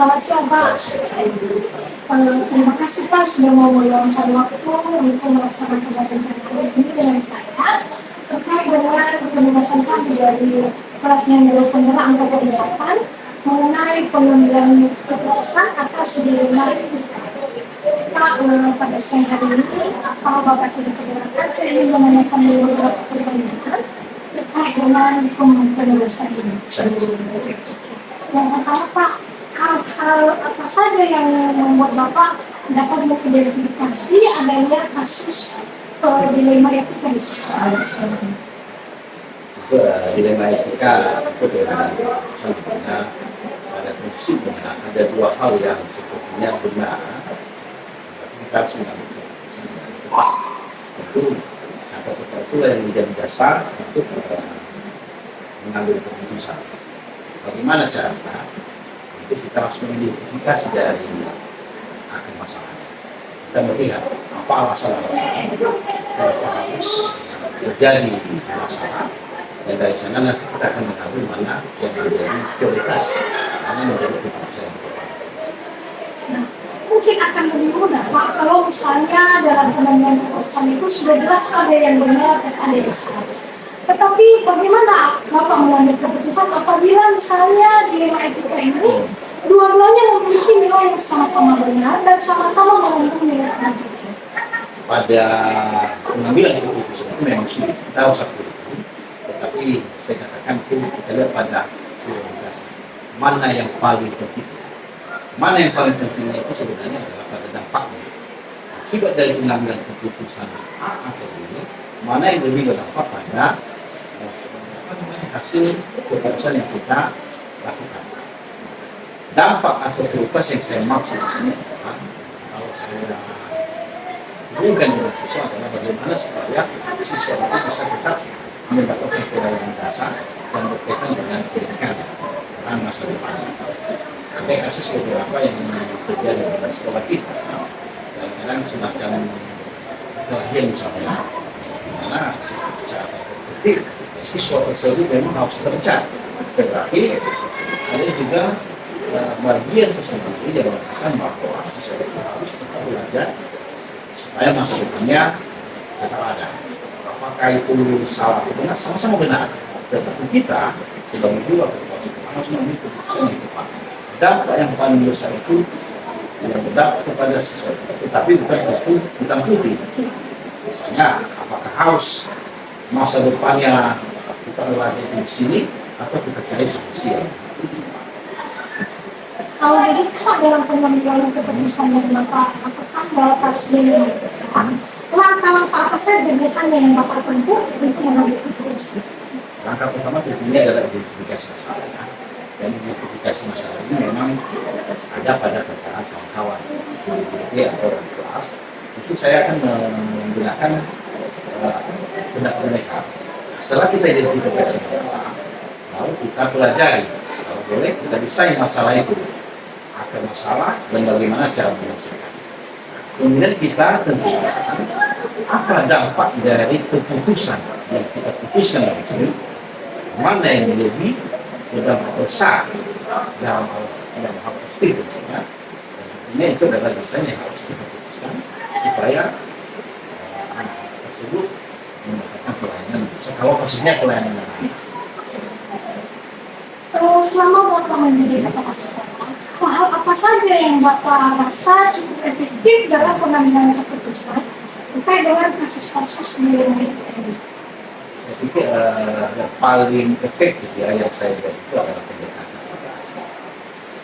Selamat siang Pak. Terima kasih Pak sudah mau meluangkan waktu untuk melaksanakan wawancara kali ini dengan saya terkait dengan penugasan kami dari pelatihan guru penggerak angkatan 8 mengenai pengambilan keputusan atas dilema etika. Pak, pada siang hari ini, kalau Bapak tidak keberatan, saya ingin menanyakan beberapa pertanyaan terkait dengan penugasan ini. Yang pertama Pak, hal-hal apa saja yang membuat Bapak dapat mengidentifikasi adanya kasus dilema etika di sekolah? Itu dilema etika itu dengan sebenarnya pada prinsipnya ada dua hal yang sepertinya benar, tapi kita harus mengambil keputusan yang tepat. Itu kata-kata itulah yang menjadi dasar untuk mengambil keputusan. Bagaimana caranya? Itu kita harus mengidentifikasi dari akar masalahnya. Kita melihat apa masalah-masalah, kenapa harus terjadi masalah, dan dari sana nanti kita akan mengambil mana yang menjadi prioritas, mana menjadi keputusan yang tepat. Nah, mungkin akan lebih mudah Pak kalau misalnya dalam pengambilan keputusan itu sudah jelas ada yang benar dan ada yang salah. Tetapi bagaimana Bapak mengambil keputusan apabila misalnya dilema etika ini dua-duanya memiliki nilai yang sama-sama benar dan sama-sama mengandung nilai kebajikan? Pada pengambilan keputusan itu memang sulit, kita harus akui itu. Tetapi saya katakan itu kita lihat pada prioritas. Mana yang paling penting? Mana yang paling pentingnya itu sebenarnya adalah pada dampaknya. Akibat dari pengambilan keputusan A atau B, mana yang lebih berdampak pada hasil keputusan yang kita lakukan. Dampak atau prioritas yang saya maksud di sini adalah kalau saya hubungkan dengan siswa adalah bagaimana supaya siswa itu bisa tetap mendapatkan pelajaran dasar dan berkaitan dengan pendidikan dan masa depan. Ada kasus beberapa yang terjadi di sekolah kita, kadang-kadang semacam bagian misalnya, karena secara tertib siswa tersebut memang harus terpecat, tetapi ada juga bagian tersebut yang mengatakan bahwa siswa itu harus tetap belajar supaya masa depannya tetap ada. Apakah itu salah atau benar? Sama-sama benar. Tetapi kita sebagai dua kekuasaan harus mengambil keputusan yang tepat. Dampak yang paling besar itu yang berdampak kepada siswa, tetapi bukan itu hitam putih. Misalnya, apakah harus masa depannya kita belajar di sini atau kita cari solusi yang Kalau begitu Pak, dalam pengambilan keputusan dari Bapak, apakah batas dilema etika, langkah-langkah apa saja biasanya yang Bapak tempuh untuk mengambil keputusan? Langkah pertama tentunya adalah identifikasi masalah. Dan identifikasi masalah ini memang ada pada tataran kawan-kawan di atau orang kelas. Itu saya akan menggunakan pendapat mereka. Setelah kita identifikasi masalah, lalu kita pelajari, kalau boleh kita desain masalah itu, akar masalah dan bagaimana cara menyelesaikan. Kemudian kita tentukan apa dampak dari keputusan yang kita putuskan itu, mana yang lebih berdampak besar dalam hal positif tentunya. Dan itu adalah desain yang harus kita putuskan supaya anak tersebut mendapatkan pelayanan. Kalau maksudnya pelayanan lain. Selama Bapak menjadi kepala sekolah, hal apa saja yang Bapak rasa cukup efektif dalam pengambilan keputusan terkait dengan kasus-kasus dilema etika ini? Saya pikir yang paling efektif ya yang saya lihat itu adalah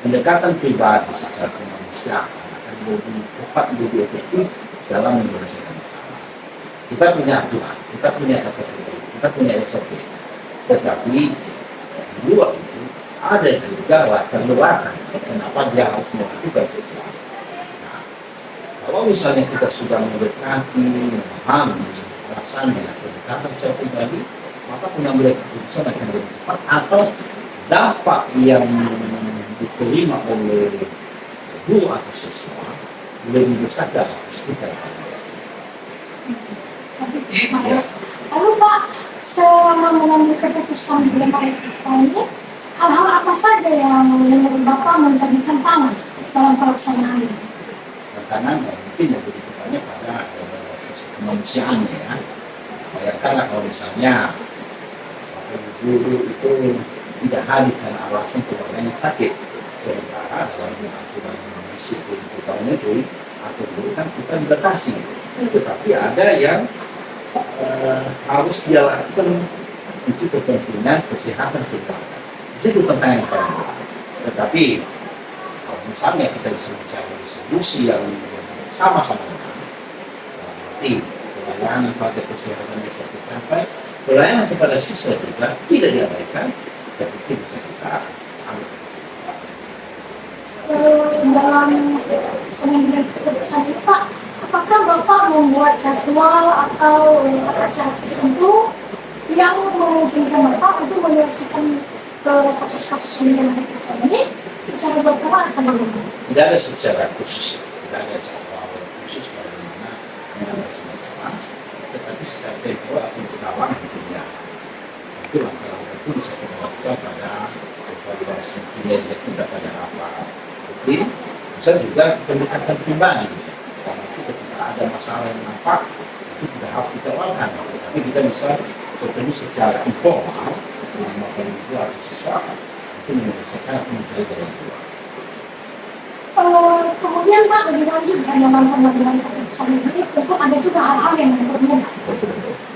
pendekatan pribadi secara kemanusiaan akan lebih tepat, lebih efektif dalam menyelesaikan masalah. Kita punya aturan, kita punya tata tertib, kita punya SOP, tetapi di luar itu ada juga latar belakang kenapa dia harus melakukan sesuatu. Nah, kalau misalnya kita sudah mendekati, memahami alasannya, pendekatan secara pribadi, maka pengambilan keputusan akan lebih cepat atau dampak yang diterima oleh guru atau siswa lebih besar dan pastikan. Seperti itu Pak ya. Lalu Pak, selama mengambil keputusan dilema etika ini, hal-hal apa saja yang menurut Bapak menjadi tantangan dalam pelaksanaannya? Tantangan ya, mungkin lebih banyak pada sisi kemanusiaan ya. Bayangkanlah kalau misalnya guru itu tidak hadir karena alasan keluarganya sakit, sementara dalam aturan disiplin kita negeri atau guru kan kita dibatasi, tetapi ada yang harus dia lakukan untuk kepentingan kesehatan kita. Di situ tantangan yang paling berat. Tetapi kalau misalnya kita bisa mencari solusi yang sama-sama, berarti pelayanan pada kesehatan bisa tercapai, pelayanan kepada siswa juga tidak diabaikan, saya pikir bisa kita ambil. Dalam pengambilan keputusan itu Pak, apakah Bapak membuat jadwal atau acara tertentu yang memungkinkan Bapak untuk menyelesaikan kasus-kasus yang kita ini secara berkala atau bagaimana? Tidak ada secara khusus, tidak ada jadwal khusus bagaimana mengatasi masalah, tetapi secara tempo akan berkawang tentunya. Itu langkah-langkah itu bisa kita lakukan pada evaluasi kinerja kita pada rapat rutin, bisa juga pendekatan pribadi. Karena itu ketika ada masalah yang nampak, itu tidak harus dicawalkan, tapi kita bisa ketemu secara informal dengan bapak ibu atau siswa itu menyelesaikan atau mencari jalan keluar. Kemudian Pak, lebih lanjut dalam pengambilan keputusan ini tentu ada juga hal-hal yang mempermudah.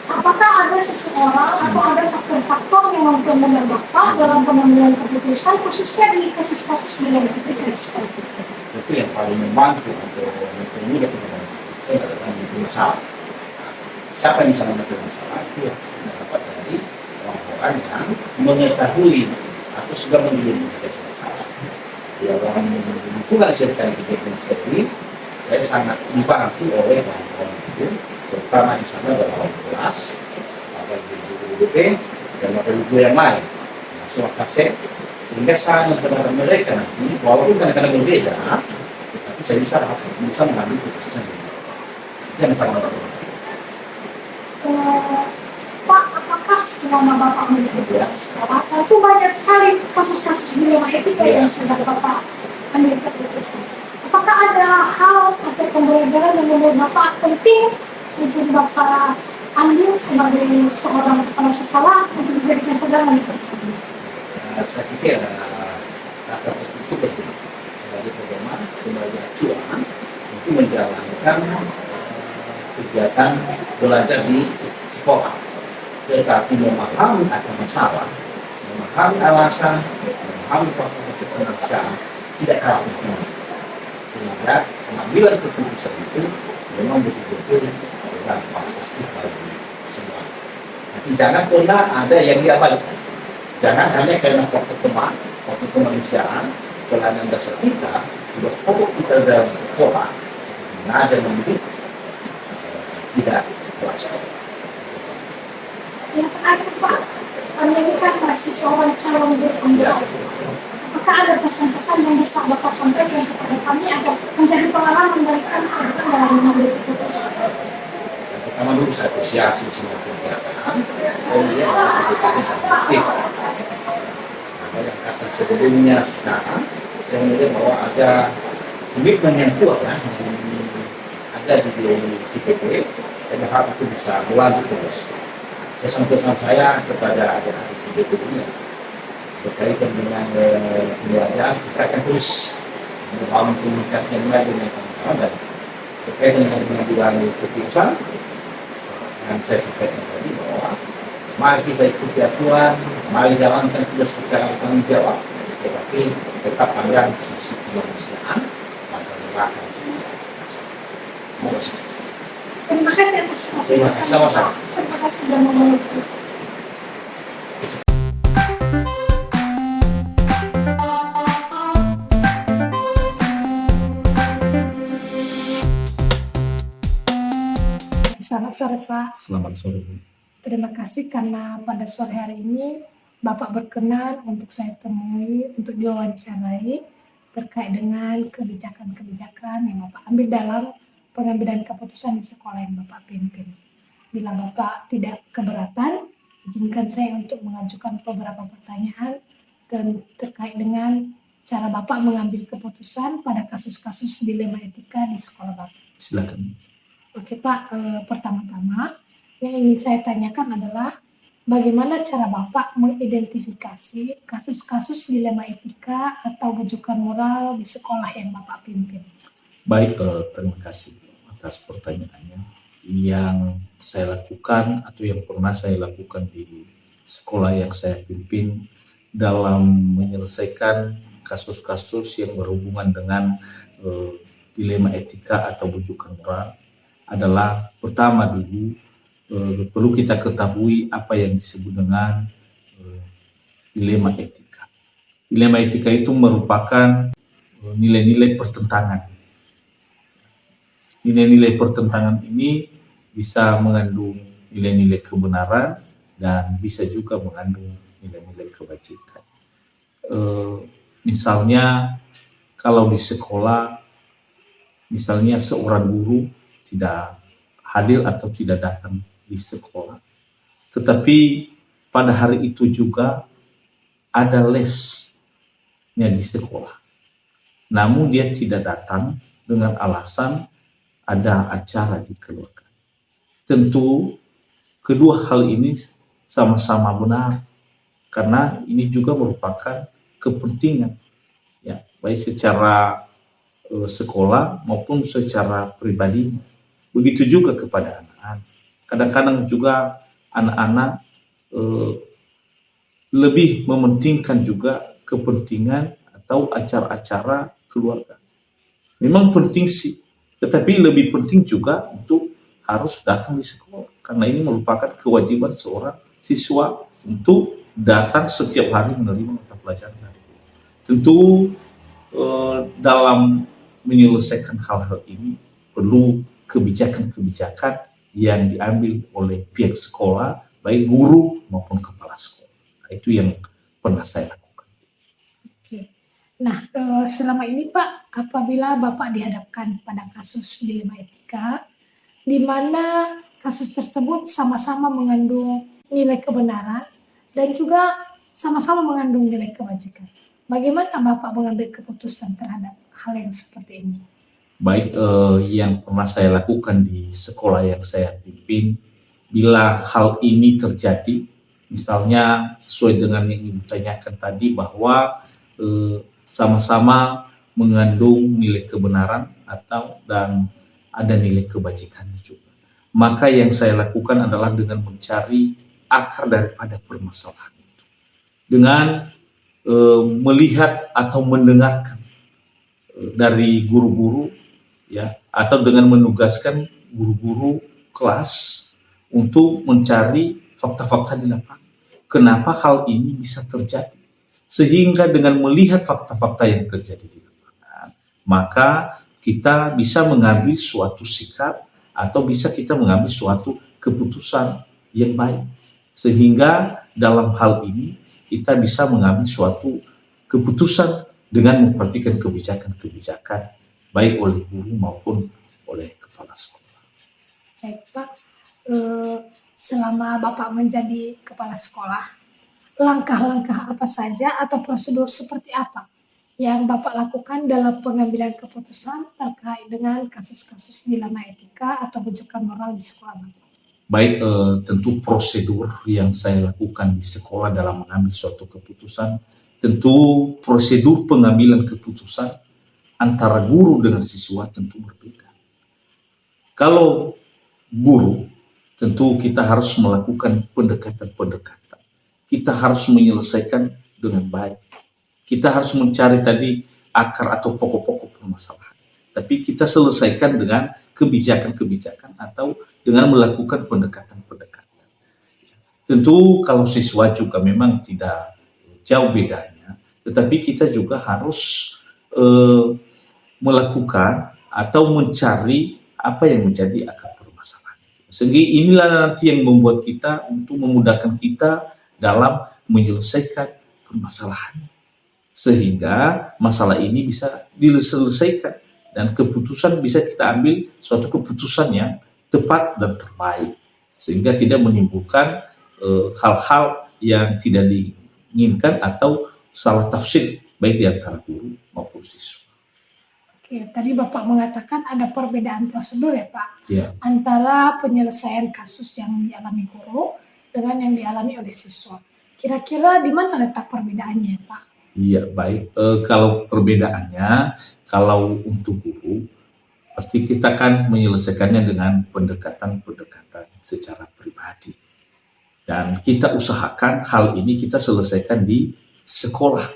Apakah ada seseorang atau ada faktor-faktor yang mempermudah Bapak dalam pengambilan keputusan khususnya di kasus-kasus dengan etika seperti itu? Itu yang paling membantu untuk mempermudah pengambilan keputusan adalah menentukan masalah. Siapa yang bisa menentukan masalah itu yang kita dapat dari orang-orang yang mengetahui atau sudah mengidentifikasi masalah. Ya, dalam lingkungan sertifikat ini, saya sangat dibantu oleh kawan-kawan itu, terutama di sana adalah kelas, bapak ibu BP dan bapak ibu yang lain, termasuk kaset, sehingga sangat benar mereka nanti, walaupun kadang-kadang berbeda, tapi saya bisa mengambil keputusan yang paling penting. Pak, apakah selama Bapak menjadi sekolah, tentu banyak sekali kasus-kasus dilema etika yang sudah Bapak ambil keputusan. Apakah ada hal atau pembelajaran yang menurut Bapak penting untuk Bapak ambil sebagai seorang kepala sekolah untuk dijadikan pegangan? Saya pikir kata itu penting sebagai pedoman, sebagai acuan untuk menjalankan kegiatan belajar di sekolah, tetapi memahami akan masalah, memahami alasan, memahami faktor-faktor kemanusiaan tidak kalah penting. Sehingga pengambilan keputusan itu memang betul-betul berdampak positif bagi semua. Tapi jangan pernah ada yang diabaikan. Jangan hanya karena faktor kemanusiaan, pelayanan dasar kita, tugas pokok kita dalam sekolah, mengajar dan mendidik tidak terlaksana. Yang terakhir Pak, Anda ini kan masih seorang calon guru. Apakah ada pesan-pesan yang bisa Bapak sampaikan kepada kami agar menjadi pengalaman bagi kami dalam mengambil keputusan? Yang pertama dulu saya apresiasi semua kegiatan, saya lihat kegiatannya sangat positif. Nah, yang kata sebelumnya sekarang, saya melihat bahwa ada komitmen yang kuat ya, yang ada di CPP. Saya berharap itu bisa berlanjut terus. Pesan-pesan saya kepada adik-adik CPP ini berkaitan dengan pembelajaran, kita akan terus membangun komunikasi yang baik dengan kawan-kawan dan berkaitan dengan pengambilan keputusan. Yang saya sampaikan tadi bahwa mari kita ikuti aturan, mari jalankan tugas secara tanggung jawab, tetapi tetap ada sisi kemanusiaan agar melakukan semoga sukses. Terima kasih atas Terima kasih, sama-sama. Terima kasih sudah memiliki. Selamat sore Pak. Selamat sore. Terima kasih karena pada sore hari ini Bapak berkenan untuk saya temui untuk diwawancarai terkait dengan kebijakan-kebijakan yang Bapak ambil dalam pengambilan keputusan di sekolah yang Bapak pimpin. Bila Bapak tidak keberatan, izinkan saya untuk mengajukan beberapa pertanyaan dan terkait dengan cara Bapak mengambil keputusan pada kasus-kasus dilema etika di sekolah Bapak. Silakan. Oke Pak, pertama-tama yang ingin saya tanyakan adalah bagaimana cara Bapak mengidentifikasi kasus-kasus dilema etika atau bujukan moral di sekolah yang Bapak pimpin? Baik, terima kasih atas pertanyaannya. Yang saya lakukan atau yang pernah saya lakukan di sekolah yang saya pimpin dalam menyelesaikan kasus-kasus yang berhubungan dengan dilema etika atau bujukan moral adalah pertama dulu perlu kita ketahui apa yang disebut dengan dilema etika. Dilema etika itu merupakan nilai-nilai pertentangan. Nilai-nilai pertentangan ini bisa mengandung nilai-nilai kebenaran dan bisa juga mengandung nilai-nilai kebajikan. Misalnya kalau di sekolah, misalnya seorang guru tidak hadir atau tidak datang di sekolah, tetapi pada hari itu juga ada lesnya di sekolah, namun dia tidak datang dengan alasan ada acara di keluarga. Tentu kedua hal ini sama-sama benar, karena ini juga merupakan kepentingan, ya, baik secara sekolah maupun secara pribadi. Begitu juga kepada anak-anak. Kadang-kadang juga anak-anak lebih mementingkan juga kepentingan atau acara-acara keluarga. Memang penting sih, tetapi lebih penting juga untuk harus datang di sekolah, karena ini merupakan kewajiban seorang siswa untuk datang setiap hari menerima mata pelajaran. Tentu dalam menyelesaikan hal-hal ini perlu kebijakan-kebijakan yang diambil oleh pihak sekolah, baik guru maupun kepala sekolah. Nah, itu yang pernah saya lakukan. Oke. Nah, selama ini Pak, apabila Bapak dihadapkan pada kasus dilema etika, di mana kasus tersebut sama-sama mengandung nilai kebenaran dan juga sama-sama mengandung nilai kebajikan, bagaimana Bapak mengambil keputusan terhadap hal yang seperti ini? Baik, yang pernah saya lakukan di sekolah yang saya pimpin, bila hal ini terjadi, misalnya sesuai dengan yang Ibu tanyakan tadi bahwa sama-sama mengandung nilai kebenaran dan ada nilai kebajikan juga. Maka yang saya lakukan adalah dengan mencari akar daripada permasalahan itu, dengan melihat atau mendengarkan dari guru-guru, ya, atau dengan menugaskan guru-guru kelas untuk mencari fakta-fakta di lapangan. Kenapa hal ini bisa terjadi? Sehingga dengan melihat fakta-fakta yang terjadi di lapangan, maka kita bisa mengambil suatu sikap atau bisa kita mengambil suatu keputusan yang baik. Sehingga dalam hal ini kita bisa mengambil suatu keputusan dengan memperhatikan kebijakan-kebijakan baik oleh guru maupun oleh kepala sekolah. Baik Pak, selama Bapak menjadi kepala sekolah, langkah-langkah apa saja atau prosedur seperti apa yang Bapak lakukan dalam pengambilan keputusan terkait dengan kasus-kasus dilema etika atau bujukan moral di sekolah Bapak? Baik, tentu prosedur yang saya lakukan di sekolah dalam mengambil suatu keputusan, tentu prosedur pengambilan keputusan antara guru dengan siswa tentu berbeda. Kalau guru, tentu kita harus melakukan pendekatan-pendekatan. Kita harus menyelesaikan dengan baik. Kita harus mencari tadi akar atau pokok-pokok permasalahan. Tapi kita selesaikan dengan kebijakan-kebijakan atau dengan melakukan pendekatan-pendekatan. Tentu kalau siswa juga memang tidak jauh bedanya, tetapi kita juga harus melakukan atau mencari apa yang menjadi akar permasalahan. Sehingga inilah nanti yang membuat kita untuk memudahkan kita dalam menyelesaikan permasalahan. Sehingga masalah ini bisa diselesaikan dan keputusan bisa kita ambil suatu keputusan yang tepat dan terbaik. Sehingga tidak menimbulkan hal-hal yang tidak diinginkan atau salah tafsir baik di antara guru maupun siswa. Oke, tadi Bapak mengatakan ada perbedaan prosedur ya Pak, Ya, antara penyelesaian kasus yang dialami guru dengan yang dialami oleh siswa. Kira-kira di mana letak perbedaannya Pak? iya baik. Kalau perbedaannya, kalau untuk guru pasti kita kan menyelesaikannya dengan pendekatan-pendekatan secara pribadi. Dan kita usahakan hal ini kita selesaikan di sekolah.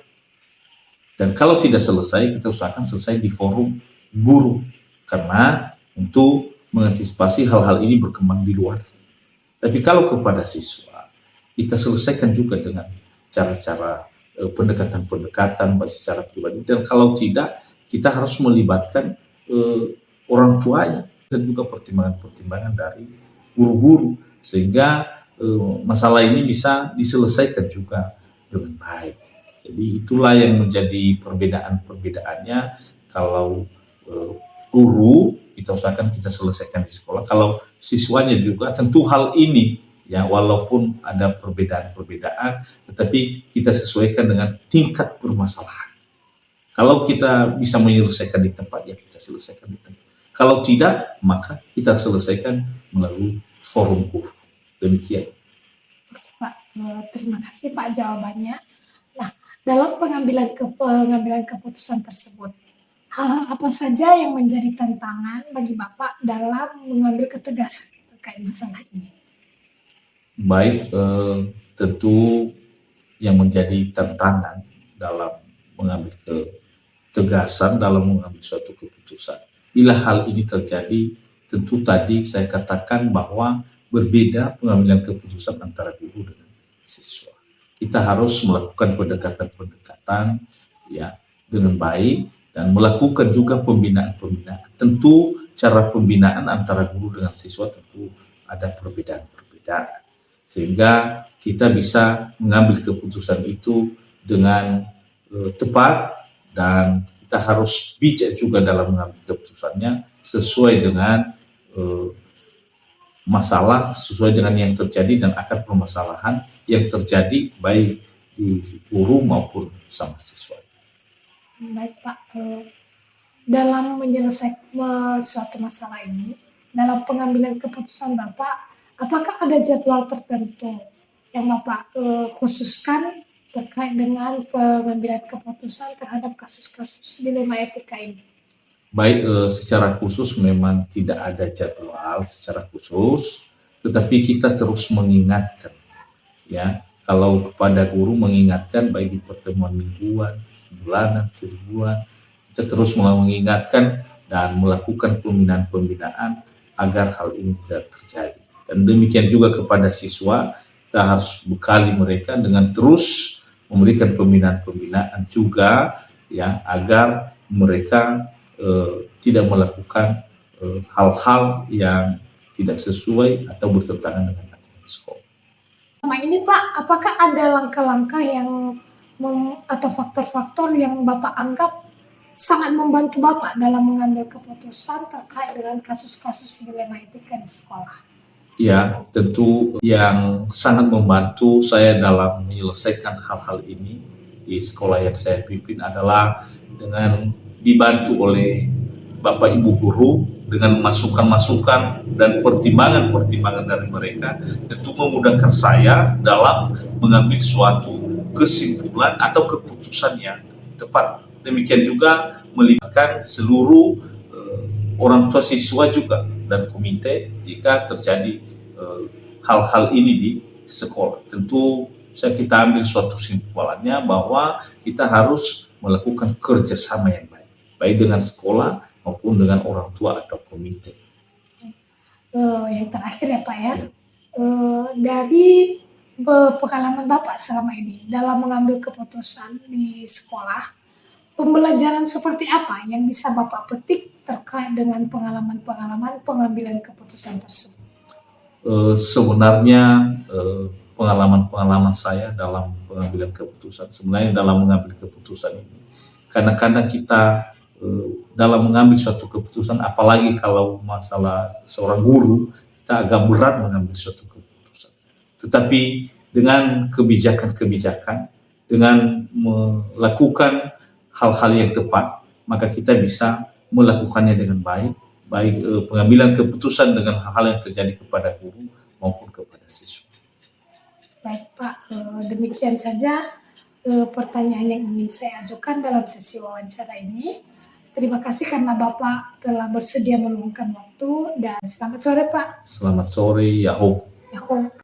Dan kalau tidak selesai, kita usahakan selesai di forum guru. Karena untuk mengantisipasi hal-hal ini berkembang di luar. Tapi kalau kepada siswa, kita selesaikan juga dengan cara-cara pendekatan-pendekatan baik secara pribadi. Dan kalau tidak, kita harus melibatkan orang tuanya dan juga pertimbangan-pertimbangan dari guru-guru sehingga masalah ini bisa diselesaikan juga dengan baik. Jadi itulah yang menjadi perbedaan-perbedaannya. Kalau guru kita usahakan kita selesaikan di sekolah. Kalau siswanya juga tentu hal ini ya walaupun ada perbedaan-perbedaan, tetapi kita sesuaikan dengan tingkat permasalahan. Kalau kita bisa menyelesaikan di tempat, ya kita selesaikan di tempat. Kalau tidak, maka kita selesaikan melalui forum guru. Demikian. Pak, terima kasih Pak jawabannya. Nah, dalam pengambilan keputusan tersebut, hal-hal apa saja yang menjadi tantangan bagi Bapak dalam mengambil ketegasan terkait masalah ini? Baik, tentu yang menjadi tantangan dalam mengambil ketegasan dalam mengambil suatu keputusan. Bila hal ini terjadi, tentu tadi saya katakan bahwa berbeda pengambilan keputusan antara guru dengan siswa. Kita harus melakukan pendekatan-pendekatan ya dengan baik dan melakukan juga pembinaan-pembinaan. Tentu cara pembinaan antara guru dengan siswa tentu ada perbedaan-perbedaan. Sehingga kita bisa mengambil keputusan itu dengan tepat dan kita harus bijak juga dalam mengambil keputusannya sesuai dengan masalah, sesuai dengan yang terjadi dan akar permasalahan yang terjadi baik di guru maupun sama siswa. Baik Pak, dalam menyelesaikan suatu masalah ini, dalam pengambilan keputusan Bapak, apakah ada jadwal tertentu yang Bapak khususkan terkait dengan pengambilan keputusan terhadap kasus-kasus dilema etika ini? Baik, secara khusus memang tidak ada jadwal secara khusus, tetapi kita terus mengingatkan, ya. Kalau kepada guru mengingatkan baik di pertemuan mingguan, bulanan, tribuan, kita terus mengingatkan dan melakukan pembinaan-pembinaan agar hal ini tidak terjadi. Dan demikian juga kepada siswa, kita harus bekali mereka dengan terus memberikan pembinaan-pembinaan juga, ya, agar mereka tidak melakukan hal-hal yang tidak sesuai atau bertentangan dengan aturan sekolah. Selama ini Pak, apakah ada langkah-langkah yang atau faktor-faktor yang Bapak anggap sangat membantu Bapak dalam mengambil keputusan terkait dengan kasus-kasus dilema etika di sekolah? Ya, tentu yang sangat membantu saya dalam menyelesaikan hal-hal ini di sekolah yang saya pimpin adalah dengan dibantu oleh Bapak Ibu guru dengan masukan-masukan dan pertimbangan-pertimbangan dari mereka, tentu memudahkan saya dalam mengambil suatu kesimpulan atau keputusan yang tepat. Demikian juga melibatkan seluruh orang tua siswa juga dan komite jika terjadi hal-hal ini di sekolah. Tentu kita ambil suatu kesimpulannya bahwa kita harus melakukan kerjasama yang baik dengan sekolah maupun dengan orang tua atau komite. Yang terakhir ya Pak ya, dari pengalaman Bapak selama ini dalam mengambil keputusan di sekolah, pembelajaran seperti apa yang bisa Bapak petik terkait dengan pengalaman-pengalaman pengambilan keputusan tersebut? Sebenarnya pengalaman-pengalaman saya dalam pengambilan keputusan, sebenarnya dalam mengambil keputusan ini, kadang-kadang kita dalam mengambil suatu keputusan, apalagi kalau masalah seorang guru, kita agak berat mengambil suatu keputusan. Tetapi dengan kebijakan-kebijakan, dengan melakukan hal-hal yang tepat, maka kita bisa melakukannya dengan baik, pengambilan keputusan dengan hal-hal yang terjadi kepada guru maupun kepada siswa. Baik Pak, demikian saja pertanyaan yang ingin saya ajukan dalam sesi wawancara ini. Terima kasih karena Bapak telah bersedia meluangkan waktu dan selamat sore Pak. Selamat sore, Yahoo. Yahoo.